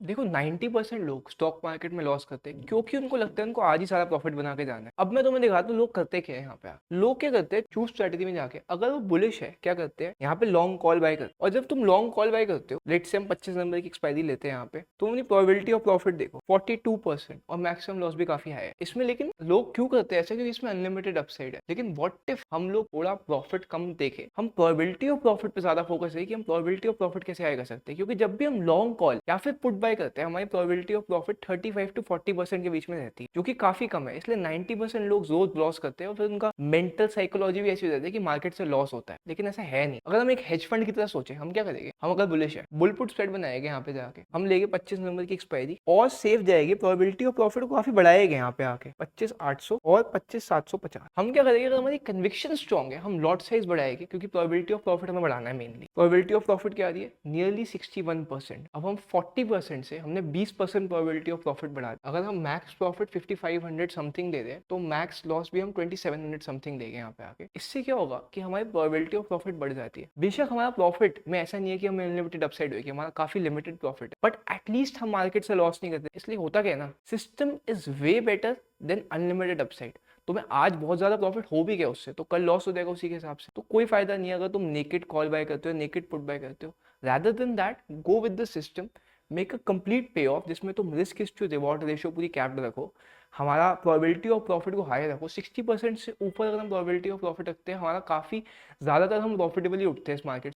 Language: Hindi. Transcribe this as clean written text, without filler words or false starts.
देखो 90% लोग स्टॉक मार्केट में लॉस करते हैं क्योंकि उनको लगता है उनको आज ही सारा प्रॉफिट बना के जाना है। अब मैं तुम्हें दिखाता हूँ लोग करते क्या है यहाँ पे। लोग क्या करते हैं, चूज स्ट्रेटेजी में जाके अगर वो बुलिश है क्या करते हैं, यहाँ पे लॉन्ग कॉल बाय करते हैं। और जब तुम लॉन्ग कॉल बाय करते हो, लेट से हम 25 नंबर की एक्सपायरी लेते हैं यहाँ पे, तो अपनी प्रोबेबिलिटी ऑफ प्रॉफिट देखो 42% और मैक्सिमम लॉस भी काफी हाई है इसमें। लेकिन लोग क्यों करते हैं ऐसा, क्योंकि इसमें अनलिमिटेड अपसाइड है। लेकिन व्हाट इफ हम लोग थोड़ा प्रॉफिट कम देखे, हम प्रोबेबिलिटी ऑफ प्रॉफिट पे ज्यादा फोकस है कि हम प्रोबेबिलिटी ऑफ प्रॉफिट कैसे आए कर सकते हैं। क्योंकि जब भी हम लॉन्ग कॉल या फिर पुट बाय करते हैं, हमारी प्रोबेबिलिटी ऑफ प्रॉफिट 35 to 40% के बीच में रहती है, जो कि काफी कम है। इसलिए 90% लोग रोज लॉस करते हैं और फिर उनका मेंटल साइकोलॉजी भी ऐसी हो जाती है कि मार्केट से लॉस होता है। लेकिन ऐसा है नहीं। अगर हम एक हेज फंड की तरह सोचे, हम क्या करेंगे, हम अगर बुलिश है, बुल पुट स्प्रेड बनाएंगे, यहाँ पे जाके हम लेंगे 25 नंबर की एक्सपायरी और सेफ जाएगी, प्रोबेबिलिटी ऑफ प्रॉफिट को काफी बढ़ाएंगे यहाँ पे आके 25,800 और 25,750। हम क्या करेंगे, अगर हमारी कन्विक्शन स्ट्रॉन्ग है, हम लॉट साइज बढ़ाएंगे क्योंकि प्रोबेबिलिटी ऑफ प्रॉफिट हमें बढ़ाना है। मेनली प्रोबेबिलिटी ऑफ प्रॉफिट क्या आ रही है, नियरली 61%। अब हम 40% से हमने 20% प्रोबेबिलिटी ऑफ प्रॉफिट बढ़ा दी। अगर हम मैक्स प्रॉफिट 5500 समथिंग दे दें तो मैक्स लॉस भी हम 2700 समथिंग देंगे यहाँ पे आके। इससे क्या होगा कि हमारी प्रोबेबिलिटी ऑफ प्रॉफिट बढ़ जाती है। बेशक हमारा प्रॉफिट में ऐसा नहीं है कि हमें अनलिमिटेड अपसाइड होगी, हमारा काफी लिमिटेड प्रॉफिट है, बट एटलीस्ट हम मार्केट से लॉस नहीं करते। इसलिए होता क्या है ना, system is way better than unlimited upside. तुम्हें आज बहुत ज्यादा प्रॉफिट हो भी गया उससे, तो कल लॉस हो जाएगा उसी के हिसाब से, तो कोई फायदा नहीं है अगर तुम नेकेड कॉल बाय करते हो, नेकेड पुट बाय करते हो। rather than that, go with the system, make a complete पे ऑफ जिसमें तुम रिस्क टू रिवॉर्ड रेशियो पूरी कैप्ड रखो, हमारा प्रोबेबिलिटी ऑफ प्रॉफिट को हाई रखो। 60% से ऊपर अगर हम प्रोबेबिलिटी ऑफ प्रॉफिट रखते हैं, हमारा काफी ज्यादातर हम प्रॉफिटेबली उठते हैं इस मार्केट।